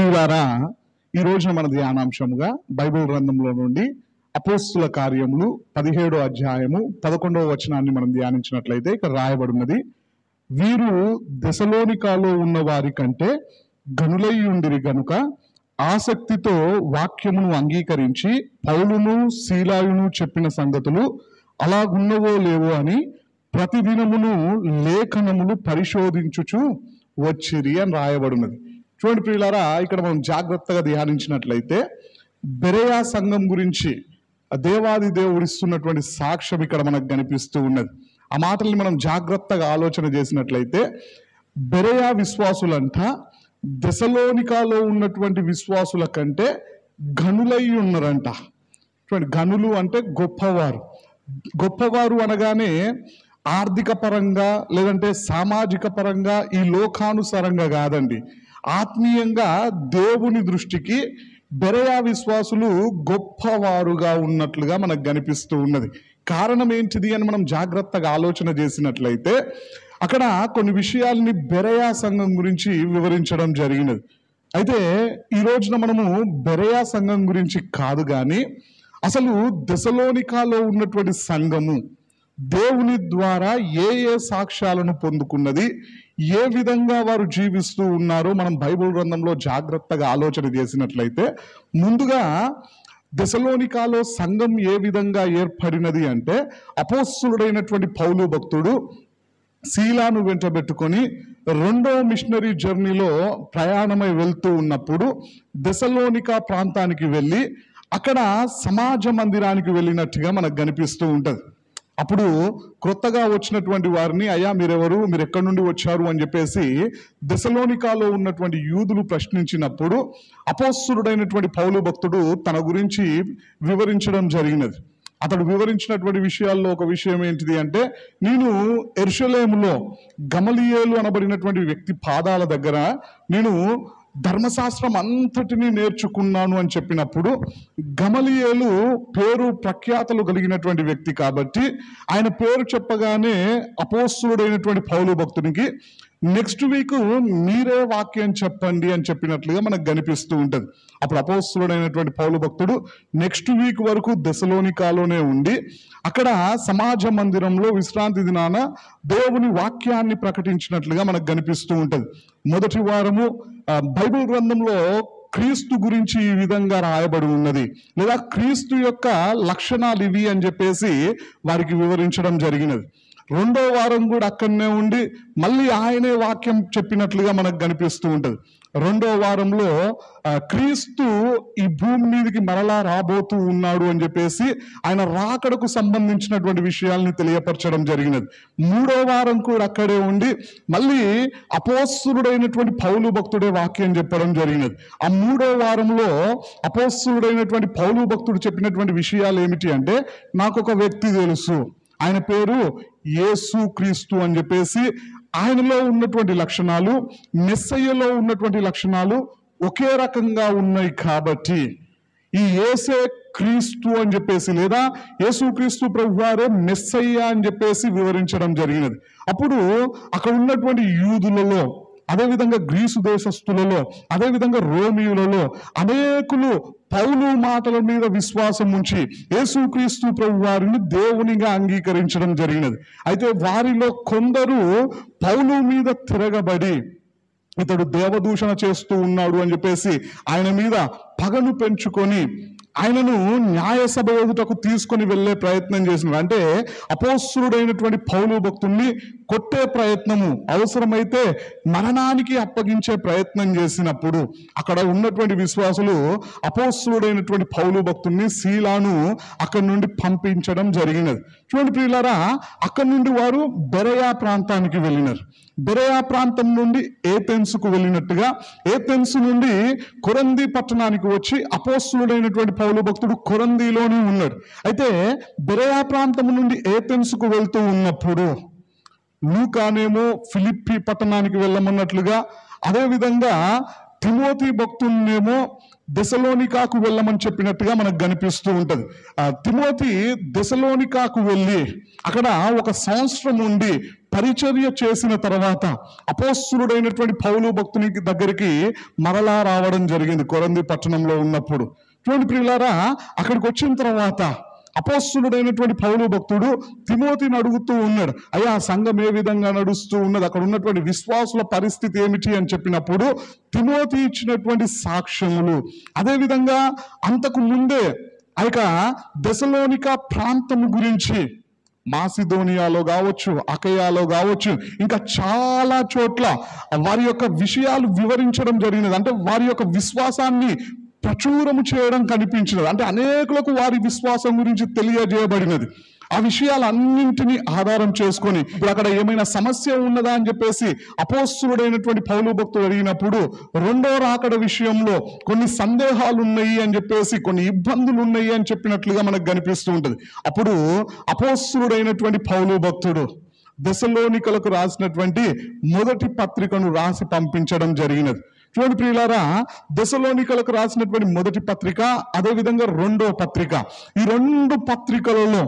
ప్రియులారా, ఈ రోజున మన ధ్యానాంశముగా బైబిల్ గ్రంథంలో నుండి అపోస్తుల కార్యములు 17వ అధ్యాయము 11వ వచనాన్ని మనం ధ్యానించినట్లయితే ఇక్కడ రాయబడినది, వీరు దెసలోనికాలో ఉన్న వారి కంటే గనులై ఉండిరి గనుక ఆసక్తితో వాక్యమును అంగీకరించి పౌలును సీలాయును చెప్పిన సంగతులు అలాగున్నవో లేవో అని ప్రతిదినమును లేఖనములు పరిశోధించుచు వచ్చిరి అని రాయబడినది. చూడండి ప్రియులారా, ఇక్కడ మనం జాగ్రత్తగా ధ్యానించినట్లయితే బెరేయా సంఘం గురించి దేవాది దేవుడు ఇస్తున్నటువంటి సాక్ష్యం ఇక్కడ మనకు కనిపిస్తూ ఉన్నది. ఆ మాటల్ని మనం జాగ్రత్తగా ఆలోచన చేసినట్లయితే బెరేయా విశ్వాసులంట దెసలోనికాలో ఉన్నటువంటి విశ్వాసుల కంటే గనులై ఉన్నారంట. చూడండి, గనులు అంటే గొప్పవారు. గొప్పవారు అనగానే ఆర్థిక పరంగా లేదంటే సామాజిక పరంగా ఈ లోకానుసారంగా కాదండి, ఆత్మీయంగా దేవుని దృష్టికి బెరేయా విశ్వాసులు గొప్పవారుగా ఉన్నట్లుగా మనకు కనిపిస్తూ ఉన్నది. కారణం ఏంటిది అని మనం జాగ్రత్తగా ఆలోచన చేసినట్లయితే అక్కడ కొన్ని విషయాల్ని బెరేయా సంఘం గురించి వివరించడం జరిగినది. అయితే ఈ రోజున మనము బెరేయా సంఘం గురించి కాదు కానీ అసలు దెసలోనికాలో ఉన్నటువంటి సంఘము దేవుని ద్వారా ఏ ఏ సాక్ష్యాలను పొందుకున్నది, ఏ విధంగా వారు జీవిస్తూ ఉన్నారో మనం బైబిల్ గ్రంథంలో జాగ్రత్తగా ఆలోచన చేసినట్లయితే ముందుగా దెసలోనికాలో సంఘం ఏ విధంగా ఏర్పడినది అంటే అపోస్తలుడైనటువంటి పౌలు భక్తుడు శీలాను వెంటబెట్టుకొని రెండో మిషనరీ జర్నీలో ప్రయాణమై వెళ్తూ ఉన్నప్పుడు దెసలోనికా ప్రాంతానికి వెళ్ళి అక్కడ సమాజ మందిరానికి వెళ్ళినట్టుగా మనకు కనిపిస్తూ ఉంటుంది. అప్పుడు క్రొత్తగా వచ్చినటువంటి వారిని, అయ్యా మీరెవరు, మీరు ఎక్కడి నుండి వచ్చారు అని చెప్పేసి దెసలోనికాలో ఉన్నటువంటి యూదులు ప్రశ్నించినప్పుడు అపోస్తలుడైనటువంటి పౌలు భక్తుడు తన గురించి వివరించడం జరిగినది. అతడు వివరించినటువంటి విషయాల్లో ఒక విషయం ఏంటిది అంటే, నేను యెరూషలేములో గమలీయేలు అనబడినటువంటి వ్యక్తి పాదాల దగ్గర నేను ధర్మశాస్త్రం అంతటినీ నేర్చుకున్నాను అని చెప్పినప్పుడు, గమలీయేలు పేరు ప్రఖ్యాతలు కలిగినటువంటి వ్యక్తి కాబట్టి ఆయన పేరు చెప్పగానే అపోస్తలుడైనటువంటి పౌలు భక్తునికి నెక్స్ట్ వీక్ మీరే వాక్యం చెప్పండి అని చెప్పినట్లుగా మనకు కనిపిస్తూ ఉంటుంది. అప్పుడు అపోస్తలుడైనటువంటి పౌలు భక్తుడు నెక్స్ట్ వీక్ వరకు దెసలోనికాలోనే ఉండి అక్కడ సమాజ మందిరంలో విశ్రాంతి దినాన దేవుని వాక్యాన్ని ప్రకటించినట్లుగా మనకు కనిపిస్తూ ఉంటుంది. మొదటి వారము బైబిల్ గ్రంథంలో క్రీస్తు గురించి ఈ విధంగా రాయబడి ఉన్నది, లేదా క్రీస్తు యొక్క లక్షణాలు ఇవి అని చెప్పేసి వారికి వివరించడం జరిగినది. రెండో వారం కూడా అక్కడనే ఉండి మళ్ళీ ఆయనే వాక్యం చెప్పినట్లుగా మనకు కనిపిస్తూ ఉంటుంది. రెండో వారంలో క్రీస్తు ఈ భూమి మీదకి మరలా రాబోతూ ఉన్నాడు అని చెప్పేసి ఆయన రాకడకు సంబంధించినటువంటి విషయాల్ని తెలియపరచడం జరిగినది. మూడో వారం కూడా అక్కడే ఉండి మళ్ళీ అపోస్తలుడైనటువంటి పౌలు భక్తుడే వాక్యం చెప్పడం జరిగినది. ఆ మూడో వారంలో అపోస్తలుడైనటువంటి పౌలు భక్తుడు చెప్పినటువంటి విషయాలు ఏమిటి అంటే, నాకు ఒక వ్యక్తి తెలుసు, ఆయన పేరు యేసు క్రీస్తు అని చెప్పేసి ఆయనలో ఉన్నటువంటి లక్షణాలు మెస్సయ్యలో ఉన్నటువంటి లక్షణాలు ఒకే రకంగా ఉన్నాయి కాబట్టి ఈ యేసే క్రీస్తు అని చెప్పేసి, లేదా యేసు క్రీస్తు ప్రభువారే మెస్సయ్య అని చెప్పేసి వివరించడం జరిగినది. అప్పుడు అక్కడ ఉన్నటువంటి యూదులలో, అదేవిధంగా గ్రీసు దేశస్థులలో, అదేవిధంగా రోమియులలో అనేకులు పౌలు మాటల మీద విశ్వాసం ఉంచి యేసుక్రీస్తు ప్రభు వారిని దేవునిగా అంగీకరించడం జరిగినది. అయితే వారిలో కొందరు పౌలు మీద తిరగబడి ఇతడు దేవదూషణ చేస్తూ ఉన్నాడు అని చెప్పేసి ఆయన మీద పగను పెంచుకొని ఆయనను న్యాయసభ ఎదుటకు తీసుకొని వెళ్ళే ప్రయత్నం చేసినాడు. అంటే అపోస్తలుడైనటువంటి పౌలు భక్తుల్ని కొట్టే ప్రయత్నము, అవసరమైతే మరణానికి అప్పగించే ప్రయత్నం చేసినప్పుడు అక్కడ ఉన్నటువంటి విశ్వాసులు అపోస్తలుడైనటువంటి పౌలు భక్తుల్ని శీలాను అక్కడి నుండి పంపించడం జరిగినది. చూడండి ప్రియులారా, అక్కడి నుండి వారు బెరేయా ప్రాంతానికి వెళ్ళినారు. బెరేయా ప్రాంతం నుండి ఏథెన్సుకు వెళ్ళినట్టుగా ఏథెన్సు నుండి కొరంది పట్టణానికి వచ్చి అపోస్తలుడైనటువంటి పౌలు భక్తుడు కొరందిలోనే ఉన్నాడు. అయితే బెరేయా ప్రాంతం నుండి ఏథెన్సుకు వెళ్తూ ఉన్నప్పుడు లూకానేమో ఫిలిప్పి పట్టణానికి వెళ్ళమన్నట్లుగా, అదేవిధంగా తిమోతి భక్తున్నేమో దెసలోనికాకు వెళ్ళమని చెప్పినట్టుగా మనకు కనిపిస్తూ ఉంటది. తిమోతి దెసలోనికాకు వెళ్ళి అక్కడ 1 సంవత్సరం ఉండి పరిచర్య చేసిన తర్వాత అపోస్తలుడైనటువంటి పౌలు భక్తుని దగ్గరికి మరలా రావడం జరిగింది కొరింథీ పట్టణంలో ఉన్నప్పుడు. చూడండి ప్రియులారా, అక్కడికి వచ్చిన తర్వాత అపోస్తలుడైనటువంటి పౌలు భక్తుడు తిమోతిని అడుగుతూ ఉన్నాడు, అయ్యా సంఘం ఏ విధంగా నడుస్తూ ఉన్నది, అక్కడ ఉన్నటువంటి విశ్వాసుల పరిస్థితి ఏమిటి అని చెప్పినప్పుడు తిమోతి ఇచ్చినటువంటి సాక్ష్యములు, అదేవిధంగా అంతకు ముందే ఆ యొక్క దెసలోనికా ప్రాంతము గురించి మాసిదోనియాలో కావచ్చు, అకయాలో కావచ్చు, ఇంకా చాలా చోట్ల వారి యొక్క విషయాలు వివరించడం జరిగినది. అంటే వారి యొక్క విశ్వాసాన్ని ప్రచురము చేయడం కనిపించినది. అంటే అనేకులకు వారి విశ్వాసం గురించి తెలియజేయబడినది. ఆ విషయాలన్నింటినీ ఆధారం చేసుకొని ఇప్పుడు అక్కడ ఏమైనా సమస్య ఉన్నదా అని చెప్పేసి అపోస్తలుడైనటువంటి పౌలు భక్తుడు అడిగినప్పుడు రెండో రాకడ విషయంలో కొన్ని సందేహాలు ఉన్నాయి అని చెప్పేసి, కొన్ని ఇబ్బందులు ఉన్నాయి అని చెప్పినట్లుగా మనకు కనిపిస్తూ ఉంటుంది. అప్పుడు అపోస్తలుడైనటువంటి పౌలు భక్తుడు దెసలోనికలకు రాసినటువంటి మొదటి పత్రికను రాసి పంపించడం జరిగినది. చూడండి ప్రియులారా, దెసలోనికలకు రాసినటువంటి మొదటి పత్రిక, అదేవిధంగా రెండో పత్రిక, ఈ 2 పత్రికలలో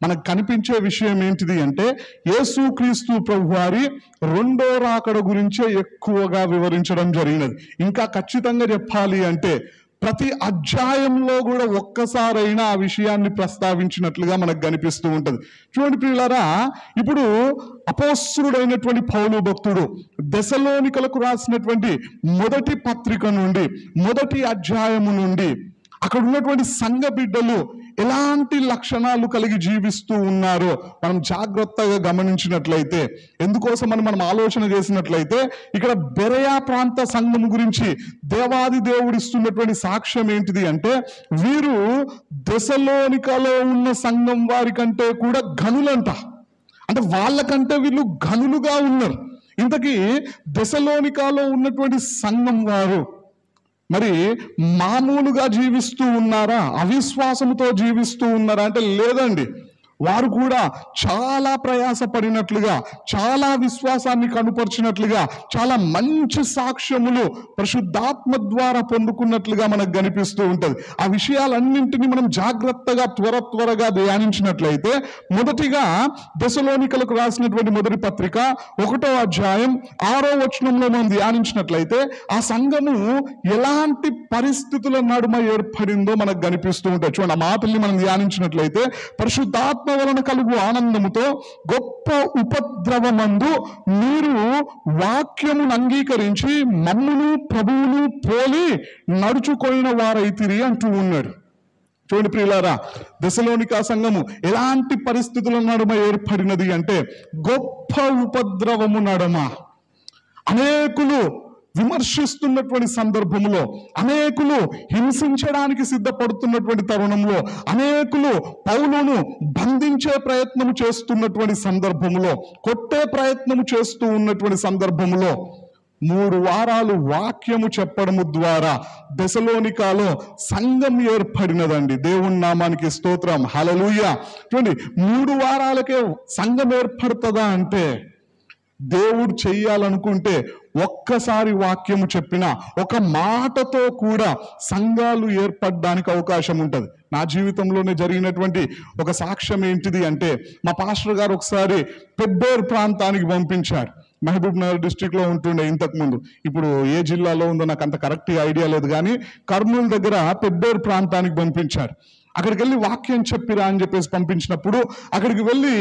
మనకు కనిపించే విషయం ఏంటిది అంటే యేసుక్రీస్తు ప్రభువారి రెండో రాకడ గురించే ఎక్కువగా వివరించడం జరిగినది. ఇంకా ఖచ్చితంగా చెప్పాలి అంటే ప్రతి అధ్యాయంలో కూడా ఒక్కసారైనా ఆ విషయాన్ని ప్రస్తావించినట్లుగా మనకు కనిపిస్తూ ఉంటది. చూడండి ప్రియులారా, ఇప్పుడు అపోస్తలుడైనటువంటి పౌలు భక్తుడు దెసలోనికలకు రాసినటువంటి మొదటి పత్రిక నుండి, మొదటి అధ్యాయము నుండి అక్కడ ఉన్నటువంటి సంఘ బిడ్డలు ఎలాంటి లక్షణాలు కలిగి జీవిస్తూ ఉన్నారో మనం జాగ్రత్తగా గమనించినట్లయితే, ఎందుకోసం మనం ఆలోచన చేసినట్లయితే ఇక్కడ బెరయా ప్రాంత సంఘం గురించి దేవాది దేవుడిస్తున్నటువంటి సాక్ష్యం ఏంటిది అంటే వీరు దెసలోనికలో ఉన్న సంఘం వారి కంటే కూడా ఘనులంట. అంటే వాళ్ళకంటే వీళ్ళు ఘనులుగా ఉన్నారు. ఇంతకీ దెసలోనికలో ఉన్నటువంటి సంఘం వారు మరి మామూలుగా జీవిస్తూ ఉన్నారా, అవిశ్వాసంతో జీవిస్తూ ఉన్నారా అంటే లేదండి. వారు కూడా చాలా ప్రయాసపడినట్లుగా, చాలా విశ్వాసాన్ని కనుపరిచినట్లుగా, చాలా మంచి సాక్ష్యములు పరిశుద్ధాత్మ ద్వారా పొందుకున్నట్లుగా మనకు కనిపిస్తూ ఉంటది. ఆ విషయాలన్నింటినీ మనం జాగ్రత్తగా త్వరగా ధ్యానించినట్లయితే, మొదటిగా దెసలోనికలకు రాసినటువంటి మొదటి పత్రిక 1వ అధ్యాయం 6వ వచనంలో మనం ధ్యానించినట్లయితే ఆ సంఘము ఎలాంటి పరిస్థితుల నడుమ ఏర్పడిందో మనకు కనిపిస్తూ ఉంటాయి. చూడండి, ఆ మాటల్ని మనం ధ్యానించినట్లయితే, పరిశుద్ధాత్మ వలన కలుగు ఆనందముతో గొప్ప ఉపద్రవమందు మీరు వాక్యమును అంగీకరించి మమ్మును ప్రభువును పోలి నడుచుకొనిన వారైతిరి అంటూ ఉన్నాడు. చూడండి ప్రియులారా, దెసలోనికా సంఘము ఎలాంటి పరిస్థితుల నడుమ ఏర్పడినది అంటే గొప్ప ఉపద్రవము నడుమ, అనేకులు విమర్శిస్తున్నటువంటి సందర్భంలో, అనేకులు హింసించడానికి సిద్ధపడుతున్నటువంటి తరుణంలో, అనేకులు పౌలును బంధించే ప్రయత్నం చేస్తున్నటువంటి సందర్భంలో, కొట్టే ప్రయత్నం చేస్తూ ఉన్నటువంటి సందర్భంలో 3 వారాలు వాక్యము చెప్పడము ద్వారా దెసలోనికాలో సంఘం ఏర్పడినదండి. దేవుని నామానికి స్తోత్రం, హల్లెలూయా. చూడండి, 3 వారాలకే సంఘం ఏర్పడుతుందా అంటే దేవుడు చెయ్యాలనుకుంటే ఒక్కసారి వాక్యము చెప్పిన ఒక మాటతో కూడా సంఘాలు ఏర్పడడానికి అవకాశం ఉంటుంది. నా జీవితంలోనే జరిగినటువంటి ఒక సాక్ష్యం ఏంటిది అంటే మా పాస్టర్ గారు ఒకసారి పెబ్బేర్ ప్రాంతానికి పంపించారు. మహబూబ్ నగర్ డిస్ట్రిక్ట్ లో ఉంటుండే ఇంతకుముందు, ఇప్పుడు ఏ జిల్లాలో ఉందో నాకు అంత కరెక్ట్ ఐడియా లేదు, కానీ కర్నూలు దగ్గర పెబ్బేర్ ప్రాంతానికి పంపించారు. అక్కడికి వెళ్ళి వాక్యం చెప్పిరా అని చెప్పేసి పంపించినప్పుడు అక్కడికి వెళ్ళి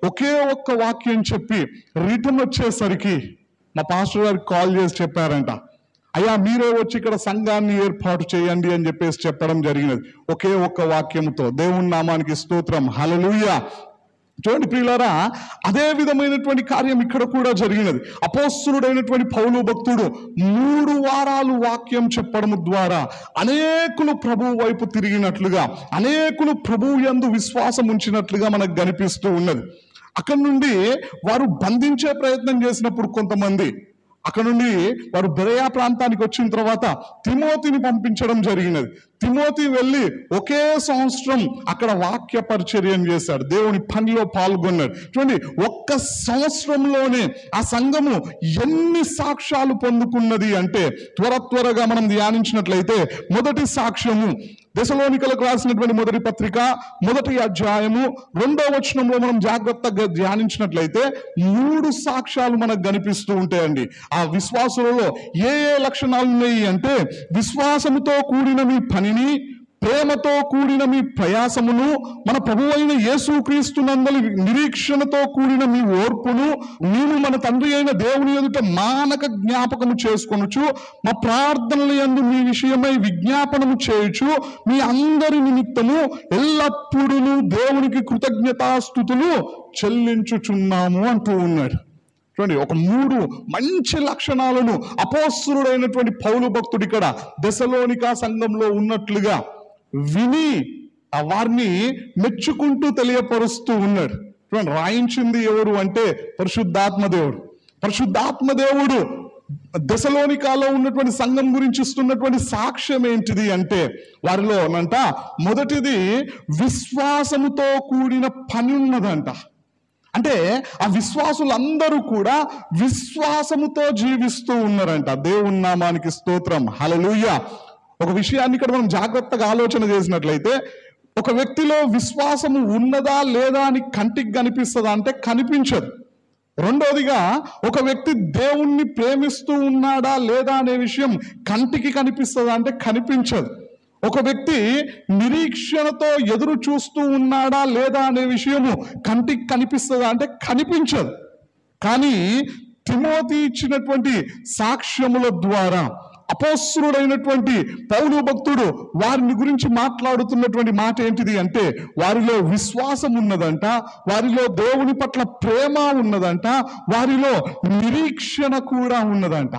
ఒకే ఒక్క వాక్యం చెప్పి రిటర్న్ వచ్చేసరికి మా పాస్టర్ గారికి కాల్ చేసి చెప్పారంట, అయ్యా మీరే వచ్చి ఇక్కడ సంఘాన్ని ఏర్పాటు చేయండి అని చెప్పేసి చెప్పడం జరిగినది ఒకే ఒక్క వాక్యంతో. దేవుని నామానికి స్తోత్రం, హల్లెలూయా. చూడండి ప్రియులారా, అదే విధమైనటువంటి కార్యం ఇక్కడ కూడా జరిగినది. అపోస్తలుడైనటువంటి పౌలు భక్తుడు 3 వారాలు వాక్యం చెప్పడం ద్వారా అనేకులు ప్రభువు వైపు తిరిగినట్లుగా, అనేకులు ప్రభువు యందు విశ్వాసం ఉంచినట్లుగా మనకు కనిపిస్తూ ఉన్నది. అక్కడి నుండి వారు బంధించే ప్రయత్నం చేసినప్పుడు కొంతమంది అక్కడ నుండి వారు బెరయా ప్రాంతానికి వచ్చిన తర్వాత తిమోతిని పంపించడం జరిగినది. తిమోతి వెళ్ళి ఒకే సంవత్సరం అక్కడ వాక్య పరిచర్యం చేశాడు, దేవుని పనిలో పాల్గొన్నాడు. చూడండి, ఒక్క సంవత్సరంలోనే ఆ సంఘము ఎన్ని సాక్ష్యాలు పొందుకున్నది అంటే, త్వరగా మనం ధ్యానించినట్లయితే మొదటి సాక్ష్యము దెసలోనికలకు రాసినటువంటి మొదటి పత్రిక 1వ అధ్యాయము 2వ వచనంలో మనం జాగ్రత్తగా ధ్యానించినట్లయితే 3 సాక్ష్యాలు మనకు కనిపిస్తూ ఉంటాయండి. ఆ విశ్వాసులలో ఏ లక్షణాలు ఉన్నాయి అంటే, విశ్వాసముతో కూడిన మీ పనిని, ప్రేమతో కూడిన మీ ప్రయాసమును, మన ప్రభువైన యేసుక్రీస్తునందలి నిరీక్షణతో కూడిన మీ ఓర్పును, నీవు మన తండ్రి అయిన దేవుని ఎదుట మానక జ్ఞాపకము చేసుకొనుచు, మా ప్రార్థనల యందు మీ విషయమై విజ్ఞాపనము చేయుచు, మీ అందరి నిమిత్తము ఎల్లప్పుడూ దేవునికి కృతజ్ఞతాస్తుతులు చెల్లించుచున్నాము అంటూ ఉన్నాడు. చూడండి, ఒక 3 మంచి లక్షణాలను అపోస్తలుడైనటువంటి పౌలు భక్తుడు ఇక్కడ దెసలోనికా సంఘంలో ఉన్నట్లుగా విని వారిని మెచ్చుకుంటూ తెలియపరుస్తూ ఉన్నాడు. చూడండి, రాయించింది ఎవరు అంటే పరిశుద్ధాత్మదేవుడు. పరిశుద్ధాత్మదేవుడు దెసలోనికాలో ఉన్నటువంటి సంఘం గురించి ఇస్తున్నటువంటి సాక్ష్యం ఏంటిది అంటే, వారిలోనంట మొదటిది విశ్వాసముతో కూడిన పని ఉన్నదంట. అంటే ఆ విశ్వాసులందరూ కూడా విశ్వాసముతో జీవిస్తూ ఉన్నారంట. దేవుని నామానికి స్తోత్రం, హల్లెలూయా. ఒక విషయాన్ని ఇక్కడ మనం జాగ్రత్తగా ఆలోచన చేసినట్లయితే, ఒక వ్యక్తిలో విశ్వాసము ఉన్నదా లేదా అని కంటికి కనిపిస్తుందా అంటే కనిపించదు. రెండోదిగా, ఒక వ్యక్తి దేవుణ్ణి ప్రేమిస్తూ ఉన్నాడా లేదా అనే విషయం కంటికి కనిపిస్తుందా అంటే కనిపించదు. ఒక వ్యక్తి నిరీక్షణతో ఎదురు చూస్తూ ఉన్నాడా లేదా అనే విషయము కంటికి కనిపిస్తుందా అంటే కనిపించదు. కానీ తిమోతి ఇచ్చినటువంటి సాక్ష్యముల ద్వారా అపోస్తలుడైనటువంటి పౌలు భక్తుడు వారిని గురించి మాట్లాడుతున్నటువంటి మాట ఏంటిది అంటే, వారిలో విశ్వాసం ఉన్నదంట, వారిలో దేవుని పట్ల ప్రేమ ఉన్నదంట, వారిలో నిరీక్షణ కూడా ఉన్నదంట.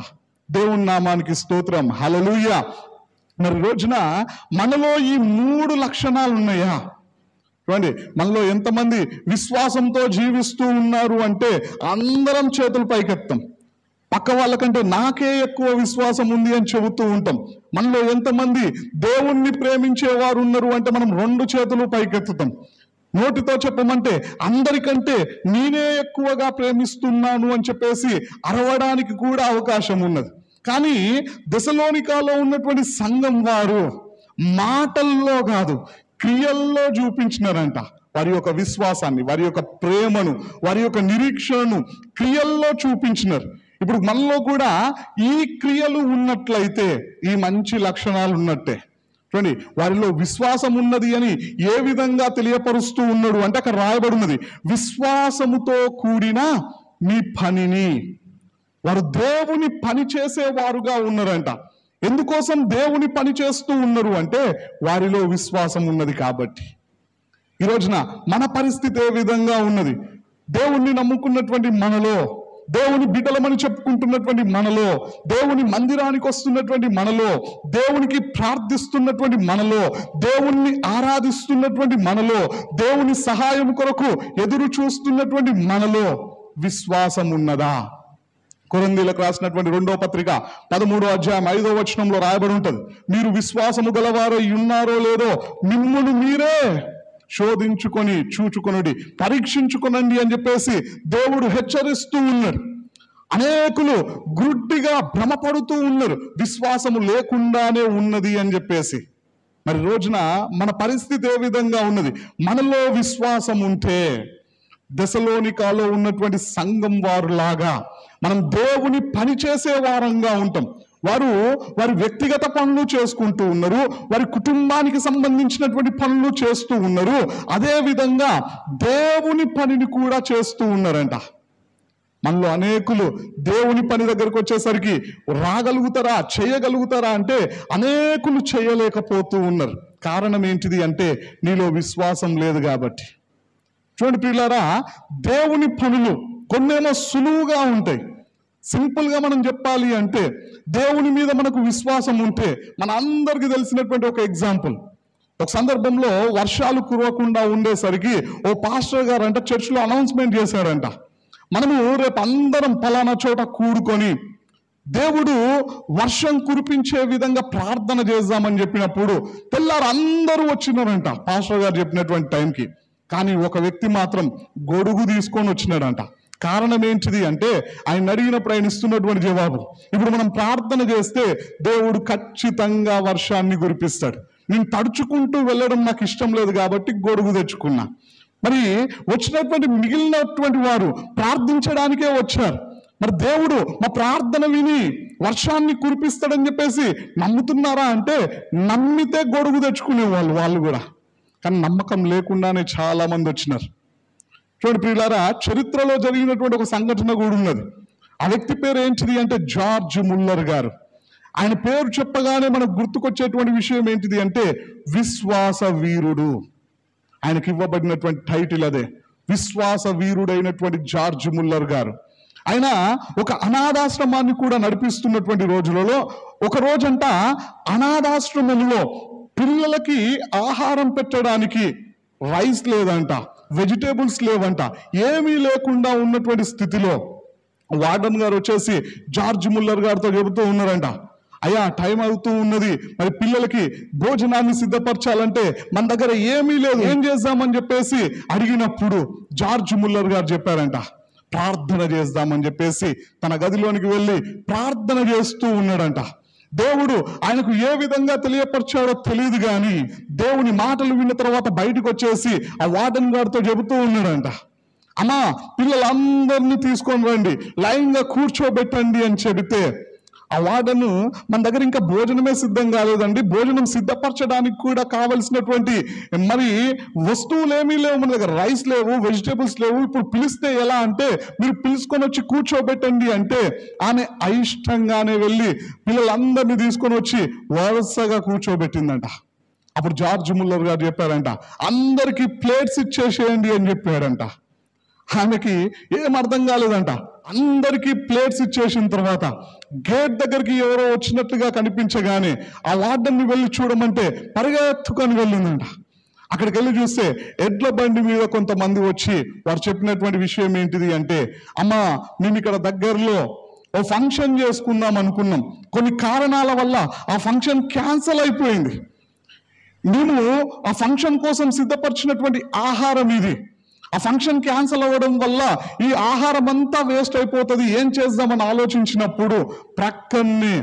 దేవుని నామానికి స్తోత్రం, హల్లెలూయా. మరి రోజున మనలో ఈ 3 లక్షణాలు ఉన్నాయా? చూడండి, మనలో ఎంతమంది విశ్వాసంతో జీవిస్తూ ఉన్నారు అంటే అందరం చేతులు పైకెత్తాం. పక్క వాళ్ళకంటే నాకే ఎక్కువ విశ్వాసం ఉంది అని చెబుతూ ఉంటాం. మనలో ఎంతమంది దేవుణ్ణి ప్రేమించే వారు ఉన్నారు అంటే మనం 2 చేతులు పైకెత్తుతాం. నోటితో చెప్పమంటే అందరికంటే నేనే ఎక్కువగా ప్రేమిస్తున్నాను అని చెప్పేసి అరవడానికి కూడా అవకాశం ఉన్నది. కానీ దెసలోనికాలో ఉన్నటువంటి సంఘం వారు మాటల్లో కాదు, క్రియల్లో చూపించినారంట వారి యొక్క విశ్వాసాన్ని, వారి యొక్క ప్రేమను, వారి యొక్క నిరీక్షణను క్రియల్లో చూపించినారు. ఇప్పుడు మనలో కూడా ఈ క్రియలు ఉన్నట్లయితే ఈ మంచి లక్షణాలు ఉన్నట్టే. చూడండి, వారిలో విశ్వాసం ఉన్నది అని ఏ విధంగా తెలియపరుస్తూ ఉన్నాడు అంటే, అక్కడ రాయబడినది విశ్వాసముతో కూడిన మీ పనిని. వారు దేవుని పని చేసేవారుగా ఉన్నారంట. ఎందుకోసం దేవుని పని చేస్తూ ఉన్నారు అంటే వారిలో విశ్వాసం ఉన్నది కాబట్టి. ఈ రోజున మన పరిస్థితి ఏ విధంగా ఉన్నది? దేవుణ్ణి నమ్ముకున్నటువంటి మనలో, దేవుని బిడ్డలమని చెప్పుకుంటున్నటువంటి మనలో, దేవుని మందిరానికి వస్తున్నటువంటి మనలో, దేవునికి ప్రార్థిస్తున్నటువంటి మనలో, దేవుణ్ణి ఆరాధిస్తున్నటువంటి మనలో, దేవుని సహాయం కొరకు ఎదురు చూస్తున్నటువంటి మనలో విశ్వాసం ఉన్నదా? కొరింథీయులకు రాసినటువంటి 2వ పత్రిక 13వ అధ్యాయం 5వ వచనంలో రాయబడి ఉంటుంది, మీరు విశ్వాసము గలవారై ఉన్నారో లేదో మిమ్మును మీరే శోధించుకొని చూచుకొనుడి, పరీక్షించుకొనండి అని చెప్పేసి దేవుడు హెచ్చరిస్తూ ఉన్నాడు. అనేకులు గుడ్డిగా భ్రమపడుతూ ఉన్నారు, విశ్వాసము లేకుండానే ఉన్నది అని చెప్పేసి. మరి రోజున మన పరిస్థితి ఏ విధంగా ఉన్నది? మనలో విశ్వాసం ఉంటే దెసలోనికాలో ఉన్నటువంటి సంఘం వారులాగా మనం దేవుని పని చేసే వారంగా ఉంటాం. వారి వ్యక్తిగత పనులు చేసుకుంటూ ఉన్నారు, వారి కుటుంబానికి సంబంధించినటువంటి పనులు చేస్తూ ఉన్నారు, అదే విధంగా దేవుని పనిని కూడా చేస్తూ ఉన్నారంట. మనలో అనేకులు దేవుని పని దగ్గరకు వచ్చేసరికి రాగలుగుతారా, చేయగలుగుతారా అంటే అనేకులు చేయలేకపోతూ ఉన్నారు. కారణం ఏంటిది అంటే నీలో విశ్వాసం లేదు కాబట్టి. చూడండి ప్రియులారా, దేవుని పనులు కొన్నేమో సులువుగా ఉంటాయి. సింపుల్గా మనం చెప్పాలి అంటే దేవుని మీద మనకు విశ్వాసం ఉంటే, మన అందరికీ తెలిసినటువంటి ఒక ఎగ్జాంపుల్, ఒక సందర్భంలో వర్షాలు కురవకుండా ఉండేసరికి ఓ పాస్టర్ గారు అంట చర్చిలో అనౌన్స్మెంట్ చేశారంట, మనము రేపు అందరం పలానా చోట కూడుకొని దేవుడు వర్షం కురిపించే విధంగా ప్రార్థన చేద్దామని చెప్పినప్పుడు తెల్లారు అందరూ వచ్చినారంట పాస్టర్ గారు చెప్పినటువంటి టైంకి. కానీ ఒక వ్యక్తి మాత్రం గొడుగు తీసుకొని వచ్చినాడంట. కారణం ఏంటిది అంటే ఆయన అడిగినప్పుడు ఆయన ఇస్తున్నటువంటి జవాబు. ఇప్పుడు మనం ప్రార్థన చేస్తే దేవుడు ఖచ్చితంగా వర్షాన్ని కురిపిస్తాడు. నేను తడుచుకుంటూ వెళ్ళడం నాకు ఇష్టం లేదు కాబట్టి గొడుగు తెచ్చుకున్నా. మరి వచ్చినటువంటి మిగిలినటువంటి వారు ప్రార్థించడానికే వచ్చారు. మరి దేవుడు మా ప్రార్థన విని వర్షాన్ని కురిపిస్తాడని చెప్పేసి నమ్ముతున్నారా అంటే నమ్మితే గొడుగు తెచ్చుకునే వాళ్ళు కూడా. కానీ నమ్మకం లేకుండానే చాలా మంది వచ్చినారు. చూడండి ప్రియులారా, చరిత్రలో జరిగినటువంటి ఒక సంఘటన కూడా ఉన్నది. ఆ వ్యక్తి పేరు ఏంటిది అంటే జార్జ్ ముల్లర్ గారు. ఆయన పేరు చెప్పగానే మనకు గుర్తుకొచ్చేటువంటి విషయం ఏంటిది అంటే విశ్వాస వీరుడు. ఆయనకి ఇవ్వబడినటువంటి టైటిల్ అదే, విశ్వాస వీరుడైనటువంటి జార్జ్ ముల్లర్ గారు. ఆయన ఒక అనాథాశ్రమాన్ని కూడా నడిపిస్తున్నటువంటి రోజులలో ఒక రోజంట అనాథాశ్రమంలో పిల్లలకి ఆహారం పెట్టడానికి రైస్ లేదంట, వెజిటేబుల్స్ లేవంట, ఏమీ లేకుండా ఉన్నటువంటి స్థితిలో వార్డెన్ గారు వచ్చేసి జార్జ్ ముల్లర్ గారితో చెబుతూ ఉన్నారంట, అయ్యా టైం అవుతూ ఉన్నది, మరి పిల్లలకి భోజనాన్ని సిద్ధపరచాలంటే మన దగ్గర ఏమీ లేదు, ఏం చేద్దామని చెప్పేసి అడిగినప్పుడు జార్జ్ ముల్లర్ గారు చెప్పారంట, ప్రార్థన చేద్దామని చెప్పేసి తన గదిలోనికి వెళ్ళి ప్రార్థన చేస్తూ ఉన్నాడంట. దేవుడు ఆయనకు ఏ విధంగా తెలియపరిచాడో తెలియదు కానీ దేవుని మాటలు విన్న తర్వాత బయటకు వచ్చేసి ఆ వార్డెన్ గారితో చెబుతూ ఉన్నాడంట, అమ్మా పిల్లలందరినీ తీసుకొని రండి, లైన్గా కూర్చోబెట్టండి అని చెబితే ఆ వార్డెను మన దగ్గర ఇంకా భోజనమే సిద్ధం కాలేదండి, భోజనం సిద్ధపరచడానికి కూడా కావలసినటువంటి మరి వస్తువులు ఏమీ లేవు, మన దగ్గర రైస్ లేవు, వెజిటేబుల్స్ లేవు, ఇప్పుడు పిలిస్తే ఎలా అంటే మీరు పిలుచుకొని వచ్చి కూర్చోబెట్టండి అంటే ఆమె అయిష్టంగానే వెళ్ళి పిల్లలందరినీ తీసుకొని వచ్చి వరుసగా కూర్చోబెట్టిందంట. అప్పుడు జార్జ్ ముల్లర్ గారు చెప్పారంట, అందరికీ ప్లేట్స్ ఇచ్చేసేయండి అని చెప్పాడంట. ఆమెకి ఏం అర్థం కాలేదంట. అందరికీ ప్లేట్స్ ఇచ్చేసిన తర్వాత గేట్ దగ్గరికి ఎవరో వచ్చినట్టుగా కనిపించగానే ఆ వార్డెన్ని వెళ్ళి చూడమంటే పరిగెత్తుకొని వెళ్ళిందంట. అక్కడికి వెళ్ళి చూస్తే ఎడ్ల బండి మీద కొంతమంది వచ్చి వారు చెప్పినటువంటి విషయం ఏంటిది అంటే, అమ్మా మేము ఇక్కడ దగ్గరలో ఓ ఫంక్షన్ చేసుకుందాం అనుకున్నాం, కొన్ని కారణాల వల్ల ఆ ఫంక్షన్ క్యాన్సిల్ అయిపోయింది, మేము ఆ ఫంక్షన్ కోసం సిద్ధపరిచినటువంటి ఆహారం ఇది, ఆ ఫంక్షన్ క్యాన్సిల్ అవ్వడం వల్ల ఈ ఆహారం అంతా వేస్ట్ అయిపోతుంది, ఏం చేద్దామని ఆలోచించినప్పుడు ప్రక్కనే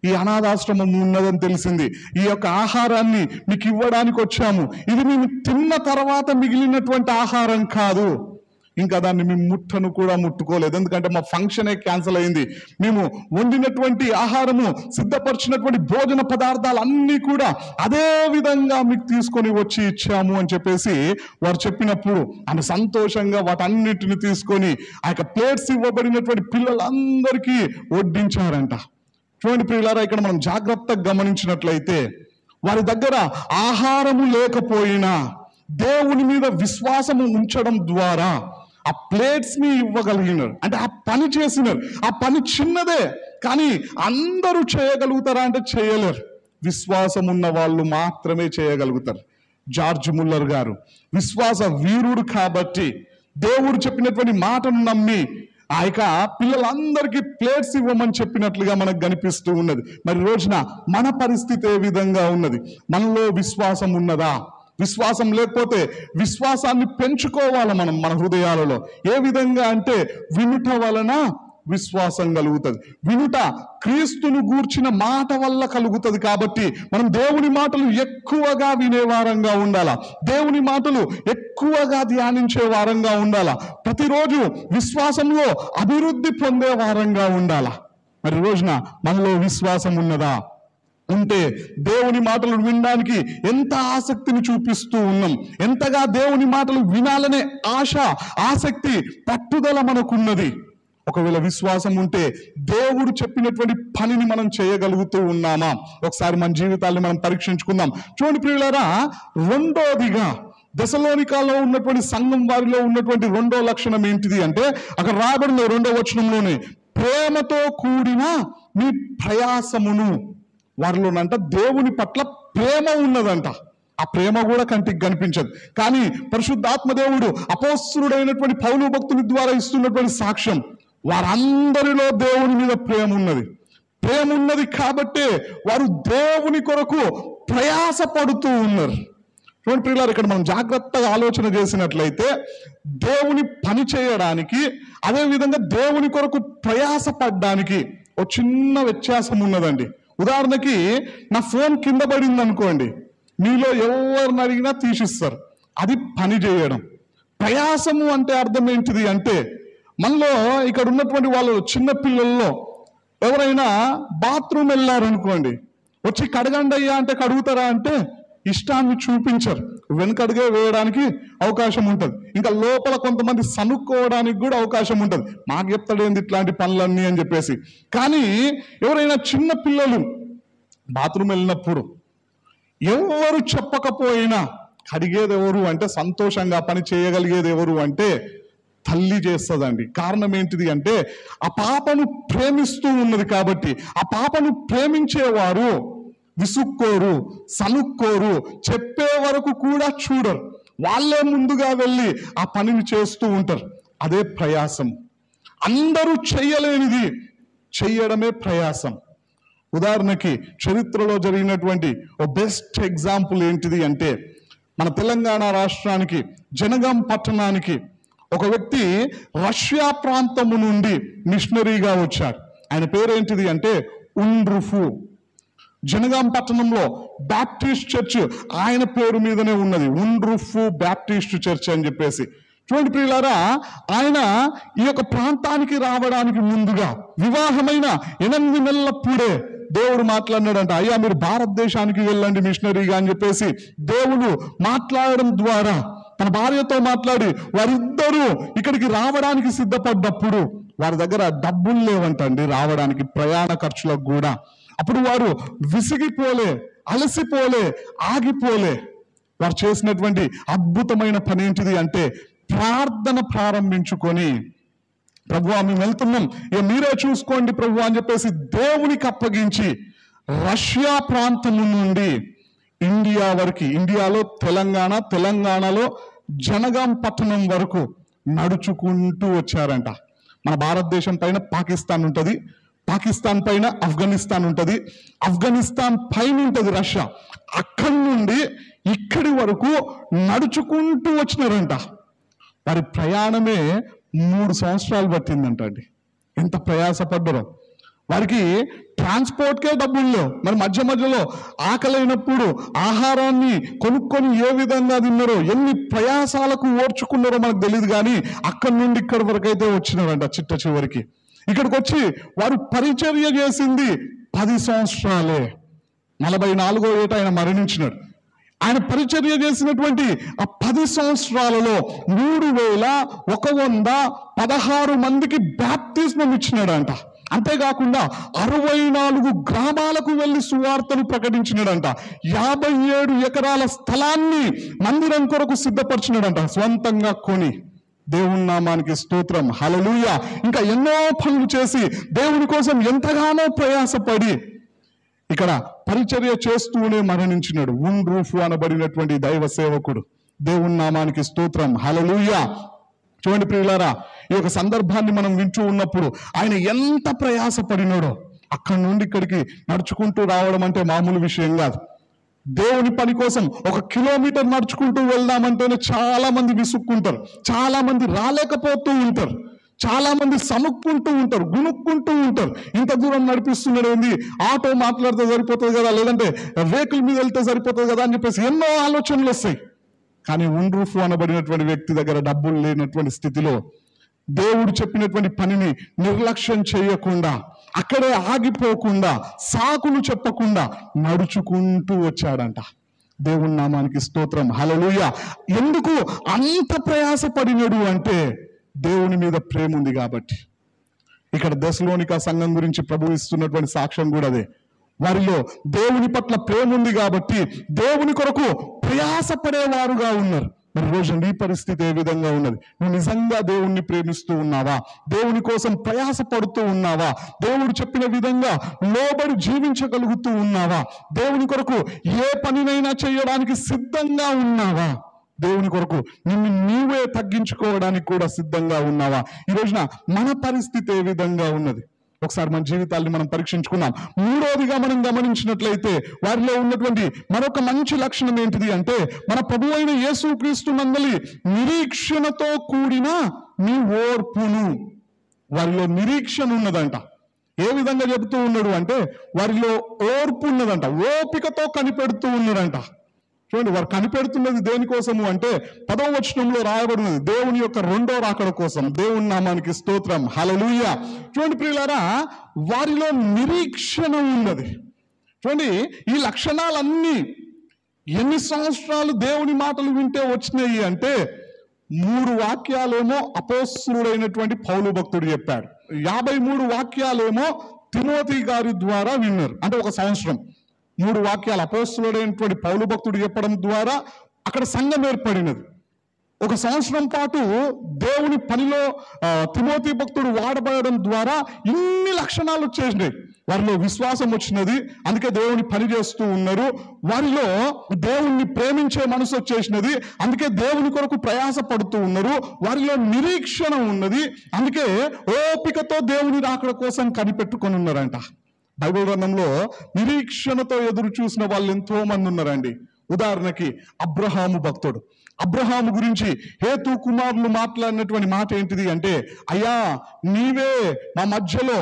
ఈ అనాథాశ్రమం ఉన్నదని తెలిసింది. ఈ యొక్క ఆహారాన్ని మీకు ఇవ్వడానికి వచ్చాము, ఇది మేము తిన్న తర్వాత మిగిలినటువంటి ఆహారం కాదు, ఇంకా దాన్ని మేము ముట్టను కూడా ముట్టుకోలేదు, ఎందుకంటే మా ఫంక్షనే క్యాన్సిల్ అయింది, మేము వండినటువంటి ఆహారము సిద్ధపరిచినటువంటి భోజన పదార్థాలు అన్నీ కూడా అదే విధంగా మీకు తీసుకొని వచ్చి ఇచ్చాము అని చెప్పేసి వారు చెప్పినప్పుడు ఆమె సంతోషంగా వాటన్నిటిని తీసుకొని ఆ యొక్క ప్లేట్స్ ఇవ్వబడినటువంటి పిల్లలందరికీ వడ్డించారంట. చూడండి ప్రియులారా, ఇక్కడ మనం జాగ్రత్తగా గమనించినట్లయితే వారి దగ్గర ఆహారము లేకపోయినా దేవుని మీద విశ్వాసము ఉంచడం ద్వారా ఆ ప్లేట్స్ ని ఇవ్వగలిగినారు. అంటే ఆ పని చేసినారు. ఆ పని చిన్నదే కానీ అందరూ చేయగలుగుతారా అంటే చేయలేరు, విశ్వాసం ఉన్న వాళ్ళు మాత్రమే చేయగలుగుతారు. జార్జ్ ముల్లర్ గారు విశ్వాస వీరుడు కాబట్టి దేవుడు చెప్పినటువంటి మాటను నమ్మి ఆ యొక్క పిల్లలందరికీ ప్లేట్స్ ఇవ్వమని చెప్పినట్లుగా మనకు కనిపిస్తూ ఉన్నది. మరి రోజున మన పరిస్థితి ఏ విధంగా ఉన్నది? మనలో విశ్వాసం ఉన్నదా? విశ్వాసం లేకపోతే విశ్వాసాన్ని పెంచుకోవాలి మనం మన హృదయాలలో. ఏ విధంగా అంటే వినుట వలన విశ్వాసం కలుగుతుంది. వినుట క్రీస్తును గూర్చిన మాట వల్ల కలుగుతుంది. కాబట్టి మనం దేవుని మాటలు ఎక్కువగా వినే వారంగా ఉండాలా, దేవుని మాటలు ఎక్కువగా ధ్యానించే వారంగా ఉండాలా, ప్రతిరోజు విశ్వాసంలో అభివృద్ధి పొందే వారంగా ఉండాలా. మరి రోజున మనలో విశ్వాసం ఉన్నదా? ఉంటే దేవుని మాటలు వినడానికి ఎంత ఆసక్తిని చూపిస్తూ ఉన్నాం, ఎంతగా దేవుని మాటలు వినాలనే ఆశ, ఆసక్తి, పట్టుదల మనకున్నది. ఒకవేళ విశ్వాసం ఉంటే దేవుడు చెప్పినటువంటి పనిని మనం చేయగలుగుతూ ఉన్నామా? ఒకసారి మన జీవితాన్ని మనం పరీక్షించుకుందాం. చూడండి ప్రియులారా, రెండోదిగా దశలోనికాలో ఉన్నటువంటి సంఘం వారిలో ఉన్నటువంటి రెండో లక్షణం ఏంటిది అంటే అక్కడ రాబడిన 2వ వచనంలోనే ప్రేమతో కూడిన మీ ప్రయాసమును. వారిలోనంట దేవుని పట్ల ప్రేమ ఉన్నదంట. ఆ ప్రేమ కూడా కంటికి కనిపించదు, కానీ పరిశుద్ధాత్మ దేవుడు అపోస్తలుడైనటువంటి పౌలు భక్తుని ద్వారా ఇస్తున్నటువంటి సాక్ష్యం, వారందరిలో దేవుని మీద ప్రేమ ఉన్నది. ప్రేమ ఉన్నది కాబట్టే వారు దేవుని కొరకు ప్రయాసపడుతూ ఉన్నారు. చూడండి ప్రియులారా, ఇక్కడ మనం జాగ్రత్తగా ఆలోచన చేసినట్లయితే దేవుని పని చేయడానికి, అదేవిధంగా దేవుని కొరకు ప్రయాసపడడానికి ఒక చిన్న వ్యత్యాసం ఉన్నదండి. ఉదాహరణకి నా ఫోన్ కింద పడింది అనుకోండి, మీలో ఎవరిని అడిగినా తీసిస్తారు. అది పని చేయడం. ప్రయాసము అంటే అర్థం ఏంటిది అంటే, మనలో ఇక్కడ ఉన్నటువంటి వాళ్ళు చిన్న పిల్లల్లో ఎవరైనా బాత్రూమ్ వెళ్ళారనుకోండి, వచ్చి కడగండి అయ్యా అంటే కడుగుతారా అంటే ఇష్టాన్ని చూపించరు, వెనకడుగే వేయడానికి అవకాశం ఉంటుంది. ఇంకా లోపల కొంతమంది సనుక్కోవడానికి కూడా అవకాశం ఉంటుంది. మాకు చెప్తాడేంది ఇట్లాంటి పనులన్నీ అని చెప్పేసి. కానీ ఎవరైనా చిన్న పిల్లలు బాత్రూమ్ వెళ్ళినప్పుడు ఎవరు చెప్పకపోయినా కడిగేది ఎవరు అంటే, సంతోషంగా పని చేయగలిగేది ఎవరు అంటే తల్లి చేస్తుందండి. కారణం ఏంటిది అంటే, ఆ పాపను ప్రేమిస్తూ ఉన్నది కాబట్టి. ఆ పాపను ప్రేమించేవారు విసుక్కోరు, సనుక్కోరు, చెప్పే వరకు కూడా చూడరు. వాళ్ళే ముందుగా వెళ్ళి ఆ పనిని చేస్తూ ఉంటారు. అదే ప్రయాసం. అందరూ చెయ్యలేనిది చెయ్యడమే ప్రయాసం. ఉదాహరణకి చరిత్రలో జరిగినటువంటి ఓ బెస్ట్ ఎగ్జాంపుల్ ఏంటిది అంటే, మన తెలంగాణ రాష్ట్రానికి జనగాం పట్టణానికి ఒక వ్యక్తి రష్యా ప్రాంతము నుండి మిషనరీగా వచ్చాడు. ఆయన పేరేంటిది అంటే ఉండ్రుఫు. జనగాం పట్టణంలో బాప్టిస్ట్ చర్చ్ ఆయన పేరు మీదనే ఉన్నది, ఉండ్రుఫు బాప్టిస్ట్ చర్చ్ అని చెప్పేసి. చూడండి ప్రియులారా, ఆయన ఈ యొక్క ప్రాంతానికి రావడానికి ముందుగా వివాహమైన 8 నెలలప్పుడే దేవుడు మాట్లాడినాడంట, అయ్యా మీరు భారతదేశానికి వెళ్ళండి మిషనరీగా అని చెప్పేసి. దేవుడు మాట్లాడడం ద్వారా తన భార్యతో మాట్లాడి వారిద్దరూ ఇక్కడికి రావడానికి సిద్ధపడ్డప్పుడు వారి దగ్గర డబ్బులు లేవంటండి రావడానికి, ప్రయాణ ఖర్చులకు కూడా. అప్పుడు వారు విసిగిపోలే, అలసిపోలే, ఆగిపోలే. వారు చేసినటువంటి అద్భుతమైన పని ఏంటిది అంటే, ప్రార్థన ప్రారంభించుకొని, ప్రభువా మేము వెళ్తున్నాం, ఇక మీరే చూసుకోండి ప్రభు అని చెప్పేసి దేవునికి అప్పగించి రష్యా ప్రాంతము నుండి ఇండియా వరకు, ఇండియాలో తెలంగాణలో జనగాం పట్టణం వరకు నడుచుకుంటూ వచ్చారంట. మన భారతదేశం పైన పాకిస్తాన్ ఉంటుంది, పాకిస్తాన్ పైన ఆఫ్ఘనిస్తాన్ ఉంటుంది, ఆఫ్ఘనిస్తాన్ పైన ఉంటుంది రష్యా. అక్కడి నుండి ఇక్కడి వరకు నడుచుకుంటూ వచ్చినారంట. వారి ప్రయాణమే 3 సంవత్సరాలు పట్టిందంట అండి. ఎంత ప్రయాసపడ్డారో. వారికి ట్రాన్స్పోర్ట్కే డబ్బులు లేవు. మరి మధ్యలో ఆకలైనప్పుడు ఆహారాన్ని కొనుక్కొని ఏ విధంగా తిన్నారో, ఎన్ని ప్రయాసాలకు ఓర్చుకున్నారో మనకు తెలియదు. కానీ అక్కడి నుండి ఇక్కడి వరకు అయితే వచ్చినారంట చిట్ట చివరికి. ఇక్కడికి వచ్చి వారు పరిచర్య చేసింది 10 సంవత్సరాలే. 44వ ఏట ఆయన మరణించినాడు. ఆయన పరిచర్య చేసినటువంటి ఆ 10 సంవత్సరాలలో 3116 మందికి బాప్తిస్మం ఇచ్చినాడంట. అంతేకాకుండా 64 గ్రామాలకు వెళ్ళి సువార్తను ప్రకటించినాడంట. 57 ఎకరాల స్థలాన్ని మందిరం కొరకు సిద్ధపరిచినాడంట, స్వంతంగా కొని. దేవుని నామానికి స్తోత్రం, హల్లెలూయా. ఇంకా ఎన్నో పనులు చేసి దేవుని కోసం ఎంతగానో ప్రయాసపడి ఇక్కడ పరిచర్య చేస్తూనే మరణించినాడు ఉండ్రూఫు అనబడినటువంటి దైవ సేవకుడు. దేవుని నామానికి స్తోత్రం, హల్లెలూయా. చూడండి ప్రియులారా, ఈ యొక్క సందర్భాన్ని మనం వింటూ ఉన్నప్పుడు ఆయన ఎంత ప్రయాసపడినాడో. అక్కడి నుండి ఇక్కడికి నడుచుకుంటూ రావడం అంటే మామూలు విషయం కాదు. దేవుని పని కోసం 1 కిలోమీటర్ నడుచుకుంటూ వెళ్దామంటేనే చాలా మంది విసుక్కుంటారు, చాలా మంది రాలేకపోతూ ఉంటారు, చాలా మంది సనుక్కుంటూ ఉంటారు, గునుక్కుంటూ ఉంటారు. ఇంత దూరం నడిపిస్తున్నాడు ఏంది, ఆటో మాట్లాడితే సరిపోతుంది కదా, లేదంటే వెహికల్ మీద వెళ్తే సరిపోతుంది కదా అని చెప్పేసి ఎన్నో ఆలోచనలు వస్తాయి. కానీ ఉండ్రూఫు అనబడినటువంటి వ్యక్తి దగ్గర డబ్బులు లేనటువంటి స్థితిలో దేవుడు చెప్పినటువంటి పనిని నిర్లక్ష్యం చేయకుండా, అక్కడే ఆగిపోకుండా, సాకులు చెప్పకుండా నడుచుకుంటూ వచ్చాడంట. దేవుని నామానికి స్తోత్రం, హల్లెలూయా. ఎందుకు అంత ప్రయాసపడినడు అంటే దేవుని మీద ప్రేమ ఉంది కాబట్టి. ఇక్కడ దశలోనిక సంఘం గురించి ప్రభు ఇస్తున్నటువంటి సాక్ష్యం కూడా అదే. వారిలో దేవుని పట్ల ప్రేమ ఉంది కాబట్టి దేవుని కొరకు ప్రయాసపడేవారుగా ఉన్నారు. మరి రోజు నీ పరిస్థితి ఏ విధంగా ఉన్నది? నువ్వు నిజంగా దేవుణ్ణి ప్రేమిస్తూ ఉన్నావా? దేవుని కోసం ప్రయాసపడుతూ ఉన్నావా? దేవుడు చెప్పిన విధంగా లోబడి జీవించగలుగుతూ ఉన్నావా? దేవుని కొరకు ఏ పనినైనా చేయడానికి సిద్ధంగా ఉన్నావా? దేవుని కొరకు నిన్ను నీవే తగ్గించుకోవడానికి కూడా సిద్ధంగా ఉన్నావా? ఈ రోజున మన పరిస్థితి ఏ విధంగా ఉన్నది? ఒకసారి మన జీవితాన్ని మనం పరీక్షించుకుందాం. మూడవదిగా మనం గమనించినట్లయితే వారిలో ఉన్నటువంటి మరొక మంచి లక్షణం ఏంటిది అంటే, మన ప్రభువు అయిన యేసుక్రీస్తు నందలి నిరీక్షణతో కూడిన మీ ఓర్పును. వారిలో నిరీక్షణ ఉన్నదంట. ఏ విధంగా చెబుతూ ఉన్నాడు అంటే, వారిలో ఓర్పు ఉన్నదంట, ఓపికతో కనిపెడుతూ ఉన్నాడంట. చూడండి, వారు కనిపెడుతున్నది దేనికోసము అంటే 10వ వచనంలో రాయబడినది దేవుని యొక్క రెండో రాకడ కోసం. దేవుని నామానికి స్తోత్రం, హల్లెలూయా. చూడండి ప్రియులారా, వారిలో నిరీక్షణ ఉన్నది. చూడండి, ఈ లక్షణాలన్నీ ఎన్ని సంవత్సరాలు దేవుని మాటలు వింటే వచ్చినాయి అంటే, 3 వాక్యాలేమో అపోస్తలుడైనటువంటి పౌలు భక్తుడు చెప్పాడు, 53 వాక్యాలేమో తిమోతి గారి ద్వారా విన్నారు. అంటే 1 సంవత్సరం 3 వాక్యాలు అపోస్తలుడైనటువంటి పౌలు భక్తుడు చెప్పడం ద్వారా అక్కడ సంఘం ఏర్పడినది. 1 సంవత్సరం పాటు దేవుని పనిలో తిమోతి భక్తుడు వాడబడడం ద్వారా ఇన్ని లక్షణాలు వచ్చేసినాయి. వారిలో విశ్వాసం వచ్చినది, అందుకే దేవుని పని చేస్తూ ఉన్నారు. వారిలో దేవుణ్ణి ప్రేమించే మనసు వచ్చేసినది, అందుకే దేవుని కొరకు ప్రయాస పడుతూ ఉన్నారు. వారిలో నిరీక్షణ ఉన్నది, అందుకే ఓపికతో దేవుని రాకడ కోసం కనిపెట్టుకొని ఉన్నారంట. బైబిల్ గ్రంథంలో నిరీక్షణతో ఎదురు చూసిన వాళ్ళు ఎంతో మంది ఉన్నారండి. ఉదాహరణకి అబ్రహాము భక్తుడు. అబ్రహాము గురించి హేతు కుమారులు మాట్లాడినటువంటి మాట ఏంటిది అంటే, అయ్యా నీవే మా మధ్యలో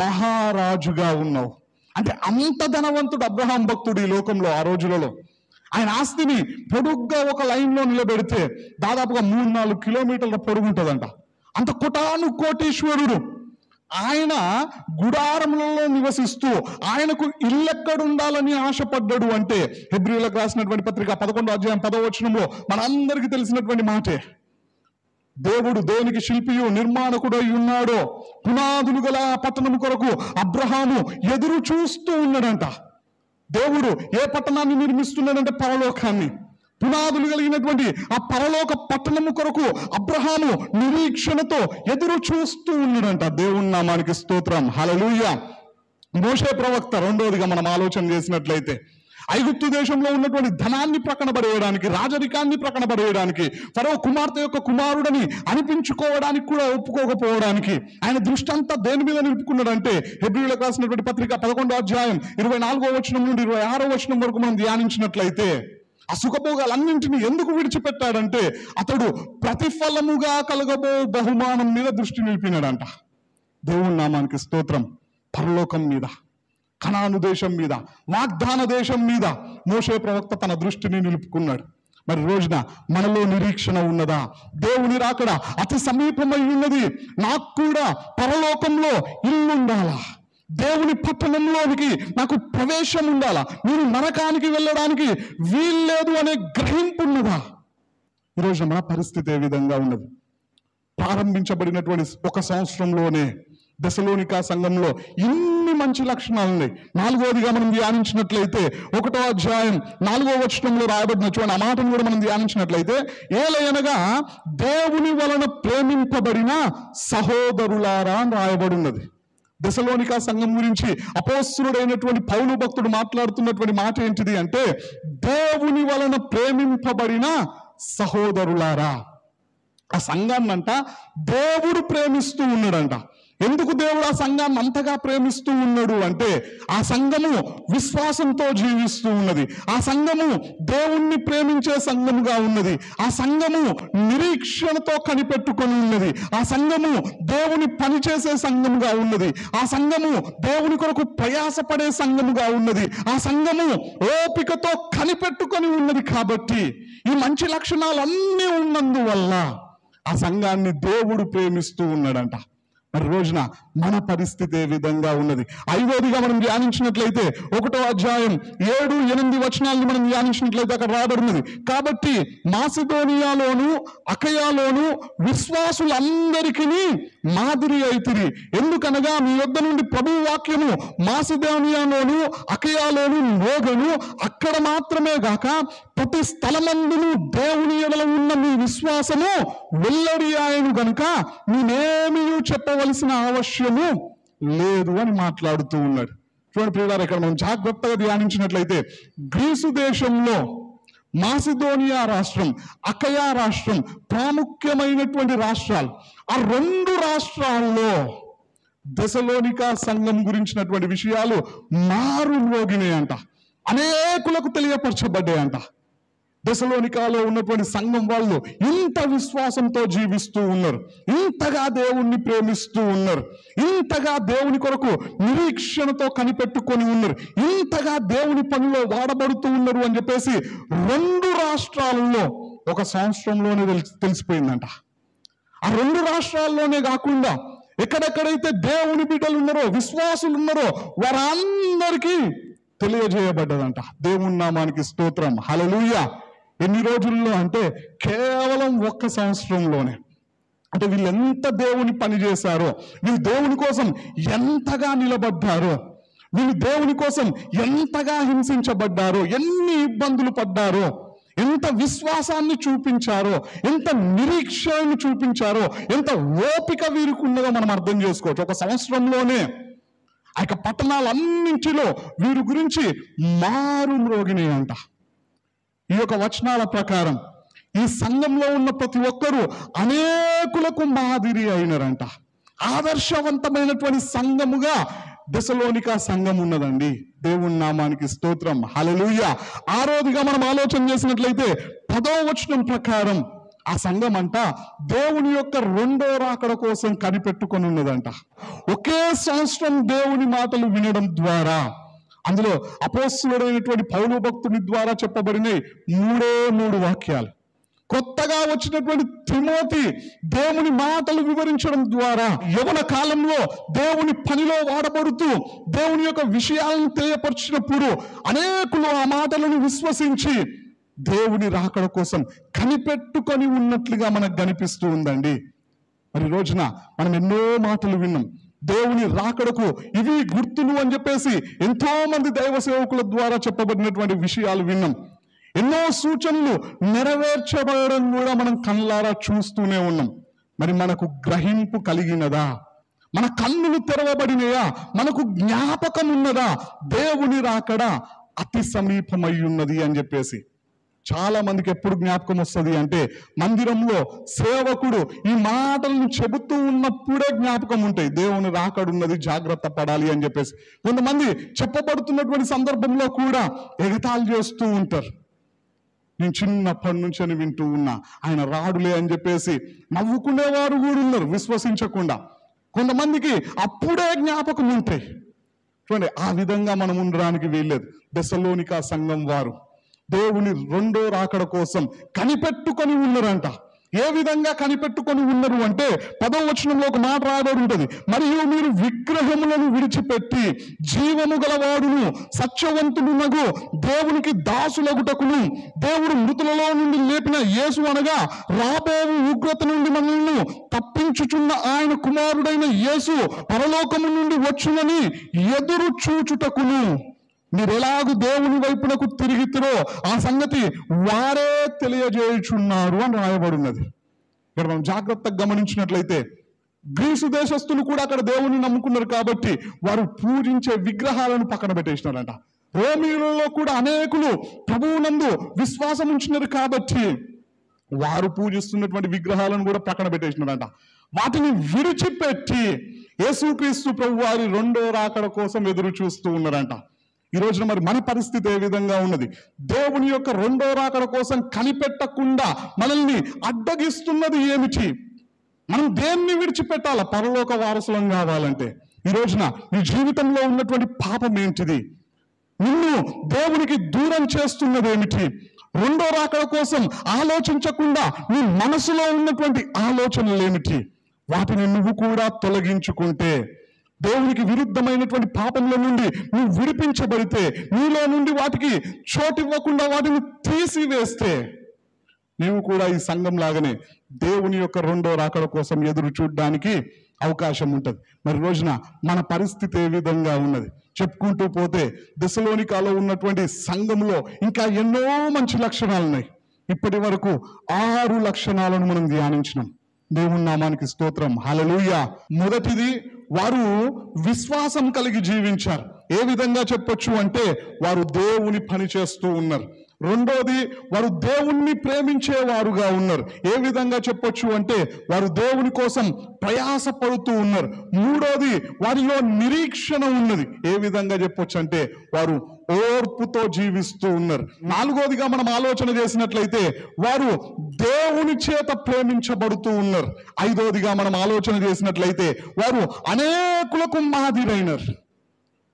మహారాజుగా ఉన్నావు. అంటే అంత ధనవంతుడు అబ్రహాం భక్తుడు ఈ లోకంలో ఆ రోజులలో. ఆయన ఆస్తిని పొడుగ్గా ఒక లైన్లో నిలబెడితే దాదాపుగా 3-4 కిలోమీటర్ల పొడుగు ఉంటుందంట. అంత కోటాను కోటీశ్వరుడు. ఆయన గుడారములలో నివసిస్తూ ఆయనకు ఇల్లెక్కడుండాలని ఆశపడ్డాడు అంటే, హెబ్రీయులకు రాసినటువంటి పత్రిక 11వ అధ్యాయం 10వ వచనంలో మనందరికీ తెలిసినటువంటి మాటే. దేవుడు దేనికి శిల్పియు నిర్మాణకుడై ఉన్నాడో, పునాదులు గల పట్టణము కొరకు అబ్రహాము ఎదురు చూస్తూ ఉన్నాడంట. దేవుడు ఏ పట్టణాన్ని నిర్మిస్తున్నాడంటే పరలోకాన్ని. పునాదులు కలిగినటువంటి ఆ పరలోక పట్టణము కొరకు అబ్రహాము నిరీక్షణతో ఎదురు చూస్తూ ఉన్నాడంట. దేవుని నామానికి స్తోత్రం, హల్లెలూయా. మోషే ప్రవక్త రెండోదిగా మనం ఆలోచన చేసినట్లయితే, ఐగుప్తు దేశంలో ఉన్నటువంటి ధనాన్ని ప్రకటపడేయడానికి, రాజరికాన్ని ప్రకటపడేయడానికి, ఫరో కుమార్తె యొక్క కుమారుడని అనిపించుకోవడానికి కూడా ఒప్పుకోకపోవడానికి ఆయన దృష్టి అంతా దేని మీద నిలుపుకున్నాడంటే, హెబ్రీయులకు రాసినటువంటి పత్రిక 11వ అధ్యాయం 24వ వచనం నుండి 26వ వచనం వరకు మనం ధ్యానించినట్లయితే, ఆ సుఖభోగాలన్నింటినీ ఎందుకు విడిచిపెట్టాడంటే, అతడు ప్రతిఫలముగా కలగబో బహుమానం మీద దృష్టి నిలిపినాడంట. దేవుని నామానికి స్తోత్రం. పరలోకం మీద, కనాను దేశం మీద, వాగ్దాన దేశం మీద మోషే ప్రవక్త తన దృష్టిని నిలుపుకున్నాడు. మరి రోజున మనలో నిరీక్షణ ఉన్నదా? దేవుని రాకడ అతి సమీపమై ఉన్నది, నాకు కూడా పరలోకంలో ఇల్లు ఉండాలా, దేవుని పట్టణంలోనికి నాకు ప్రవేశం ఉండాలా, నేను నరకానికి వెళ్ళడానికి వీల్లేదు అనే గ్రహింపు ఉన్నదా? ఈరోజు మన పరిస్థితి ఏ విధంగా ఉన్నది? ప్రారంభించబడినటువంటి 1 సంవత్సరంలోనే దశలోనికా సంఘంలో ఇన్ని మంచి లక్షణాలు ఉన్నాయి. 4వదిగా మనం ధ్యానించినట్లయితే 1వ అధ్యాయం 4వ వచనంలో రాయబడిన చూడండి, ఆ మాటను కూడా మనం ధ్యానించినట్లయితే, ఏలయనగా దేవుని వలన ప్రేమింపబడిన సహోదరులారా అని రాయబడి ఉన్నది. దశలోనికా సంఘం గురించి అపోస్తలుడైనటువంటి పౌలు భక్తుడు మాట్లాడుతున్నటువంటి మాట ఏంటిది అంటే, దేవుని వలన ప్రేమింపబడిన సహోదరులారా. ఆ సంఘాన్నంట దేవుడు ప్రేమిస్తూ ఉన్నాడంట. ఎందుకు దేవుడు ఆ సంఘాన్ని అంతగా ప్రేమిస్తూ ఉన్నాడు అంటే, ఆ సంఘము విశ్వాసంతో జీవిస్తూ ఉన్నది, ఆ సంఘము దేవుణ్ణి ప్రేమించే సంఘముగా ఉన్నది, ఆ సంఘము నిరీక్షణతో కనిపెట్టుకొని ఉన్నది, ఆ సంఘము దేవుని పనిచేసే సంఘముగా ఉన్నది, ఆ సంఘము దేవుని కొరకు ప్రయాసపడే సంఘముగా ఉన్నది, ఆ సంఘము ఓపికతో కనిపెట్టుకొని ఉన్నది. కాబట్టి ఈ మంచి లక్షణాలన్నీ ఉన్నందువల్ల ఆ సంఘాన్ని దేవుడు ప్రేమిస్తూ ఉన్నాడంట. మరి రోజున మన పరిస్థితి ఏ విధంగా ఉన్నది? 5వదిగా మనం ధ్యానించినట్లయితే 1వ అధ్యాయం 7-8 వచనాలను మనం ధ్యానించినట్లయితే అక్కడ రాబడినది, కాబట్టి మాసిదోనియాలోను అకయాలోను విశ్వాసులందరికీ మాదిరి అయితిరి. ఎందుకనగా మీ యొద్ద నుండి ప్రభువు వాక్యము మాసిదోనియాలోను అకయాలోను మోగను, అక్కడ మాత్రమే గాక ప్రతి స్థలమందును దేవుని ఎడల ఉన్న మీ విశ్వాసము వెల్లడి ఆయను గనుక నేనేమీ చెప్పవలసిన అవశ్యము లేదు అని మాట్లాడుతూ ఉన్నాడు. చూడండి ప్రియులారా, ఇక్కడ మనం జాగ్రత్తగా ధ్యానించినట్లయితే గ్రీసు దేశంలో మాసిదోనియా రాష్ట్రం, అకయా రాష్ట్రం ప్రాముఖ్యమైనటువంటి రాష్ట్రాలు. ఆ 2 రాష్ట్రాల్లో దెసలోనిక సంఘం గురించినటువంటి విషయాలు మారుమోగినాయంట, అనేకులకు తెలియపరచబడ్డాయంట. దెసలోనికాలో ఉన్నటువంటి సంఘం వాళ్ళు ఇంత విశ్వాసంతో జీవిస్తూ ఉన్నారు, ఇంతగా దేవుణ్ణి ప్రేమిస్తూ ఉన్నారు, ఇంతగా దేవుని కొరకు నిరీక్షణతో కనిపెట్టుకొని ఉన్నారు, ఇంతగా దేవుని పనిలో వాడబడుతూ ఉన్నారు అని చెప్పేసి 2 రాష్ట్రాలలో ఒక సంవత్సరంలోనే తెలిసిపోయిందంట. ఆ 2 రాష్ట్రాల్లోనే కాకుండా ఎక్కడెక్కడైతే దేవుని బిడ్డలు ఉన్నారో, విశ్వాసులు ఉన్నారో వారందరికీ తెలియజేయబడ్డదంట. దేవుని నామానికి స్తోత్రం, హల్లెలూయా. ఎన్ని రోజుల్లో అంటే కేవలం 1 సంవత్సరంలోనే. అంటే వీళ్ళు ఎంత దేవుని పని చేశారో, వీళ్ళు దేవుని కోసం ఎంతగా నిలబడ్డారో, వీళ్ళు దేవుని కోసం ఎంతగా హింసించబడ్డారో, ఎన్ని ఇబ్బందులు పడ్డారో, ఎంత విశ్వాసాన్ని చూపించారో, ఎంత నిరీక్షణను చూపించారో, ఎంత ఓపిక వీరికి ఉన్నదో మనం అర్థం చేసుకోవచ్చు. 1 సంవత్సరంలోనే ఆ యొక్క పట్టణాలన్నింటిలో వీరి గురించి మారుమ్రోగినాయంట. ఈ యొక్క వచనాల ప్రకారం ఈ సంఘంలో ఉన్న ప్రతి ఒక్కరూ అనేకులకు మాదిరి అయినారంట. ఆదర్శవంతమైనటువంటి సంఘముగా దెసలోనిక సంఘం ఉన్నదండి. దేవుని నామానికి స్తోత్రం, హల్లెలూయా. ఆ రోజుగా మనం ఆలోచన చేసినట్లయితే 10వ వచనం ప్రకారం ఆ సంఘం అంట దేవుని యొక్క 2వ రాకడ కోసం కనిపెట్టుకొని ఉన్నదంట. ఒకే సంవత్సరం దేవుని మాటలు వినడం ద్వారా, అందులో అపోస్తలుడైనటువంటి పౌలు భక్తుని ద్వారా చెప్పబడిన 3 వాక్యాలు, కొత్తగా వచ్చినటువంటి తిమోతి దేవుని మాటలు వివరించడం ద్వారా, యవన కాలంలో దేవుని పనిలో వాడబడుతూ దేవుని యొక్క విషయాలను తెలియపరిచినప్పుడు అనేకులు ఆ మాటలను విశ్వసించి దేవుని రాకడ కోసం కనిపెట్టుకొని ఉన్నట్లుగా మనకు కనిపిస్తూ ఉందండి. మరి రోజున మనం ఎన్నో మాటలు విన్నాం. దేవుని రాకడకు ఇవి గుర్తులు అని చెప్పేసి ఎంతో మంది దైవ సేవకుల ద్వారా చెప్పబడినటువంటి విషయాలు విన్నాం. ఎన్నో సూచనలు నెరవేర్చబడడం కూడా మనం కళ్ళారా చూస్తూనే ఉన్నాం. మరి మనకు గ్రహింపు కలిగినదా? మన కన్నులు తెరవబడినయా? మనకు జ్ఞాపకం ఉన్నదా? దేవుని రాకడ అతి సమీపమై ఉన్నది అని చెప్పేసి. చాలా మందికి ఎప్పుడు జ్ఞాపకం వస్తుంది అంటే, మందిరంలో సేవకుడు ఈ మాటలను చెబుతూ ఉన్నప్పుడే జ్ఞాపకం ఉంటాయి, దేవుని రాకడున్నది, జాగ్రత్త పడాలి అని చెప్పేసి. కొంతమంది చెప్పబడుతున్నటువంటి సందర్భంలో కూడా ఎగతాళి చేస్తూ ఉంటారు. నేను చిన్నప్పటి నుంచి అని వింటూ ఉన్నా, ఆయన రాడులే అని చెప్పేసి నవ్వుకునేవారు కూడా ఉన్నారు విశ్వసించకుండా. కొంతమందికి అప్పుడే జ్ఞాపకం ఉంటాయి. చూడండి, ఆ విధంగా మనం ఉండడానికి వీల్లేదు. దెసలోనిక సంఘం వారు దేవుని 2వ రాకడ కోసం కనిపెట్టుకొని ఉన్నారంట. ఏ విధంగా కనిపెట్టుకొని ఉన్నారు అంటే 10వ వచనంలో ఒక మాట రాయబడి ఉంటుంది, మరియు మీరు విగ్రహములను విడిచిపెట్టి జీవము గలవాడును సత్యవంతుడునగు దేవునికి దాసులగుటకును దేవుడు మృతులలో నుండి లేపిన యేసు అనగా రాబోవు ఉగ్రత నుండి మనల్ని తప్పించుచున్న ఆయన కుమారుడైన యేసు పరలోకము నుండి వచ్చునని ఎదురు చూచుటకును మీరు ఎలాగూ దేవుని వైపునకు తిరిగితిరో ఆ సంగతి వారే తెలియజేయుచున్నారు అని రాయబడినది. ఇక్కడ మనం జాగ్రత్తగా గమనించినట్లయితే గ్రీసు దేశస్తులు కూడా అక్కడ దేవుని నమ్ముకున్నారు కాబట్టి వారు పూజించే విగ్రహాలను పక్కన పెట్టేసినారంట. రోమియోలలో కూడా అనేకులు ప్రభువునందు విశ్వాసం ఉంచినారు కాబట్టి వారు పూజిస్తున్నటువంటి విగ్రహాలను కూడా పక్కన పెట్టేసినారంట. వాటిని విడిచిపెట్టి యేసుక్రీస్తు ప్రభు వారి 2వ రాకడ కోసం ఎదురు చూస్తూ ఉన్నారంట. ఈ రోజున మరి మన పరిస్థితి ఏ విధంగా ఉన్నది? దేవుని యొక్క 2వ రాకడ కోసం కనిపెట్టకుండా మనల్ని అడ్డగిస్తున్నది ఏమిటి? మనం దేన్ని విడిచిపెట్టాలా పరలోక వారసులం కావాలంటే? ఈ రోజున నీ జీవితంలో ఉన్నటువంటి పాపం ఏంటిది? నిన్ను దేవునికి దూరం చేస్తున్నది ఏమిటి? 2వ రాకడ కోసం ఆలోచించకుండా నీ మనసులో ఉన్నటువంటి ఆలోచనలు ఏమిటి? వాటిని నువ్వు కూడా తొలగించుకుంటే, దేవునికి విరుద్ధమైనటువంటి పాపంలో నుండి నువ్వు విడిపించబడితే, నీలో నుండి వాటికి చోటు ఇవ్వకుండా వాటిని తీసివేస్తే, నీవు కూడా ఈ సంఘం లాగానే దేవుని యొక్క 2వ రాకడ కోసం ఎదురు చూడడానికి అవకాశం ఉంటుంది. మరి రోజున మన పరిస్థితి ఏ విధంగా ఉన్నది? చెప్పుకుంటూ పోతే దెసలోనికలో ఉన్నటువంటి సంఘంలో ఇంకా ఎన్నో మంచి లక్షణాలు ఉన్నాయి. ఇప్పటి వరకు 6 లక్షణాలను మనం ధ్యానించినాం. దేవుని నామానికి స్తోత్రం, హల్లెలూయా. మొదటిది, వారు విశ్వాసం కలిగి జీవించారు. ఏ విధంగా చెప్పొచ్చు అంటే, వారు దేవుని పని చేస్తూ ఉన్నారు. రెండోది, వారు దేవుణ్ణి ప్రేమించేవారుగా ఉన్నారు. ఏ విధంగా చెప్పొచ్చు అంటే వారు దేవుని కోసం ప్రయాసపడుతూ ఉన్నారు. మూడోది, వారిలో నిరీక్షణ ఉన్నది. ఏ విధంగా చెప్పొచ్చు అంటే వారు ఓర్పుతో జీవిస్తూ ఉన్నారు. నాలుగోదిగా మనం ఆలోచన చేసినట్లయితే వారు దేవుని చేత ప్రేమించబడుతూ ఉన్నారు. ఐదోదిగా మనం ఆలోచన చేసినట్లయితే వారు అనేకులకు మాదిరైనారు.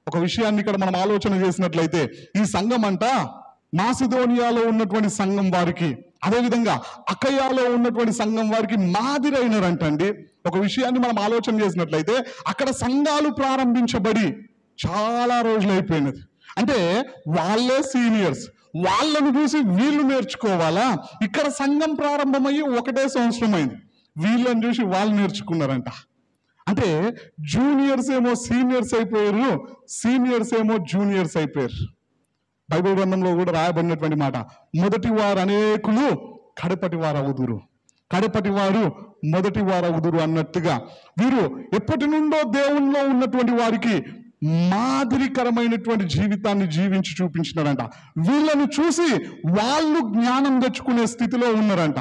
ఒక విషయాన్ని ఇక్కడ మనం ఆలోచన చేసినట్లయితే ఈ సంఘం అంట మాసిదోనియాలో ఉన్నటువంటి సంఘం వారికి, అదేవిధంగా అకయాలో ఉన్నటువంటి సంఘం వారికి మాదిరైనారంటండి. ఒక విషయాన్ని మనం ఆలోచన చేసినట్లయితే అక్కడ సంఘాలు ప్రారంభించబడి చాలా రోజులు అయిపోయినది. అంటే వాళ్ళే సీనియర్స్, వాళ్ళను చూసి వీళ్ళు నేర్చుకోవాలా? ఇక్కడ సంఘం ప్రారంభమయ్యి 1 సంవత్సరం అయింది, వీళ్ళని చూసి వాళ్ళు నేర్చుకున్నారంట. అంటే జూనియర్స్ ఏమో సీనియర్స్ అయిపోయారు, సీనియర్స్ ఏమో జూనియర్స్ అయిపోయారు. బైబిల్ గ్రంథంలో కూడా రాయబడినటువంటి మాట, మొదటి వారు అనేకులు కడపటి వారు అవుదురు, కడపటి వారు మొదటి వారు అవుదురు అన్నట్టుగా వీరు ఎప్పటి నుండో దేవుల్లో ఉన్నటువంటి వారికి మాదిరికరమైనటువంటి జీవితాన్ని జీవించి చూపించినారంట. వీళ్ళను చూసి వాళ్ళు జ్ఞానం తెచ్చుకునే స్థితిలో ఉన్నారంట.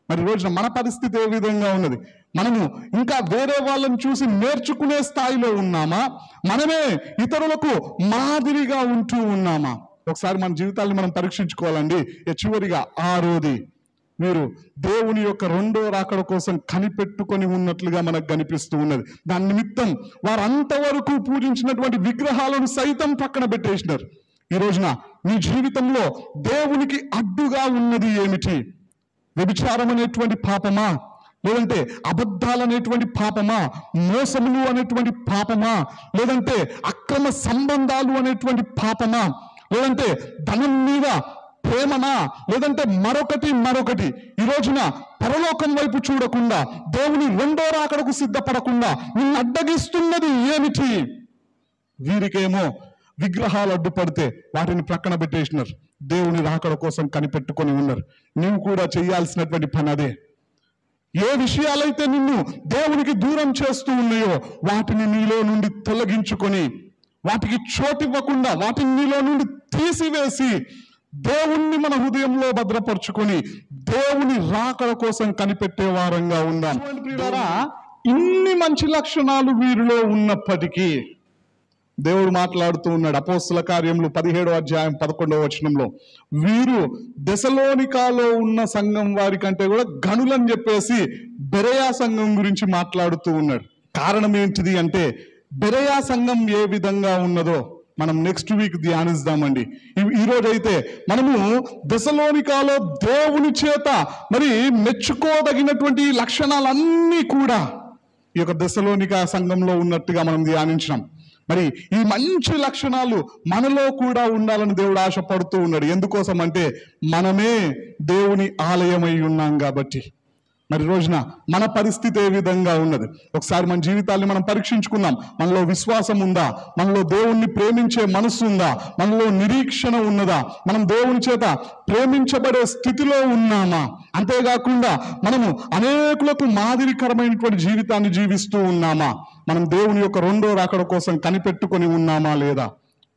మరి రోజున మన పరిస్థితి ఏ విధంగా ఉన్నది? మనము ఇంకా వేరే వాళ్ళని చూసి నేర్చుకునే స్థాయిలో ఉన్నామా? మనమే ఇతరులకు మాదిరిగా ఉంటూ ఉన్నామా? ఒకసారి మన జీవితాన్ని మనం పరీక్షించుకోవాలండి. చివరిగా ఆరోది, మీరు దేవుని యొక్క రెండో రాకడ కోసం కనిపెట్టుకొని ఉన్నట్లుగా మనకు కనిపిస్తూ ఉన్నది. దాని నిమిత్తం వారు అంతవరకు పూజించినటువంటి విగ్రహాలను సైతం పక్కన పెట్టేసినారు. ఈ రోజున మీ జీవితంలో దేవునికి అడ్డుగా ఉన్నది ఏమిటి? వ్యభిచారం అనేటువంటి పాపమా? లేదంటే అబద్ధాలు అనేటువంటి పాపమా? మోసములు అనేటువంటి పాపమా? లేదంటే అక్రమ సంబంధాలు అనేటువంటి పాపమా? లేదంటే ధనం మీద ప్రేమనా? లేదంటే మరొకటి? ఈ రోజున పరలోకం వైపు చూడకుండా దేవుని రెండో రాకడకు సిద్ధపడకుండా నిన్ను అడ్డగిస్తున్నది ఏమిటి? వీరికేమో విగ్రహాలు అడ్డుపడితే వాటిని ప్రక్కన పెట్టేసినారు, దేవుని రాకడ కోసం కనిపెట్టుకొని ఉన్నారు. నువ్వు కూడా చేయాల్సినటువంటి పని అదే. ఏ విషయాలైతే నిన్ను దేవునికి దూరం చేస్తూ ఉన్నాయో వాటిని నీలో నుండి తొలగించుకొని, వాటికి చోటివ్వకుండా వాటిని నీలో నుండి తీసివేసి దేవుణ్ణి మన హృదయంలో భద్రపరుచుకొని దేవుని రాకడ కోసం కనిపెట్టే వారంగా ఉందాం. ఇన్ని మంచి లక్షణాలు వీరిలో ఉన్నప్పటికీ దేవుడు మాట్లాడుతూ ఉన్నాడు. అపోస్తల కార్యములు 17వ అధ్యాయం 11వ వచనంలో, వీరు దెసలోనికాలో ఉన్న సంఘం వారి కంటే కూడా గనులని చెప్పేసి బెరయా సంఘం గురించి మాట్లాడుతూ ఉన్నాడు. కారణం ఏంటిది అంటే బెరయా సంఘం ఏ విధంగా ఉన్నదో మనం నెక్స్ట్ వీక్ ధ్యానిస్తామండి. ఈ రోజైతే మనము దెసలోనికాలో దేవుని చేత మరి మెచ్చుకోదగినటువంటి లక్షణాలన్నీ కూడా ఈ యొక్క దెసలోనికా సంఘంలో ఉన్నట్టుగా మనం ధ్యానించినాం. మరి ఈ మంచి లక్షణాలు మనలో కూడా ఉండాలని దేవుడు ఆశపడుతూ ఉన్నాడు. ఎందుకోసం అంటే మనమే దేవుని ఆలయమై ఉన్నాం కాబట్టి. మరి రోజున మన పరిస్థితి ఏ విధంగా ఉన్నది? ఒకసారి మన జీవితాన్ని మనం పరీక్షించుకుందాం. మనలో విశ్వాసం ఉందా? మనలో దేవుణ్ణి ప్రేమించే మనస్సు ఉందా? మనలో నిరీక్షణ ఉన్నదా? మనం దేవుని చేత ప్రేమించబడే స్థితిలో ఉన్నామా? అంతేకాకుండా మనము అనేకులకు మాదిరికరమైనటువంటి జీవితాన్ని జీవిస్తూ ఉన్నామా? మనం దేవుని యొక్క రెండో రాకడ కోసం కనిపెట్టుకొని ఉన్నామా లేదా?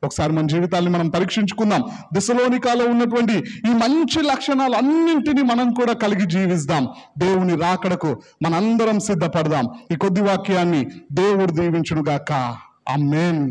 ఒకసారి మన జీవితాన్ని మనం పరీక్షించుకుందాం. దెసలోనికాలో ఉన్నటువంటి ఈ మంచి లక్షణాలు అన్నింటినీ మనం కూడా కలిగి జీవిస్తాం. దేవుని రాకడకు మనందరం సిద్ధపడదాం. ఈ కొద్ది వాక్యాన్ని దేవుడు దీవించును గాక. ఆమేన్.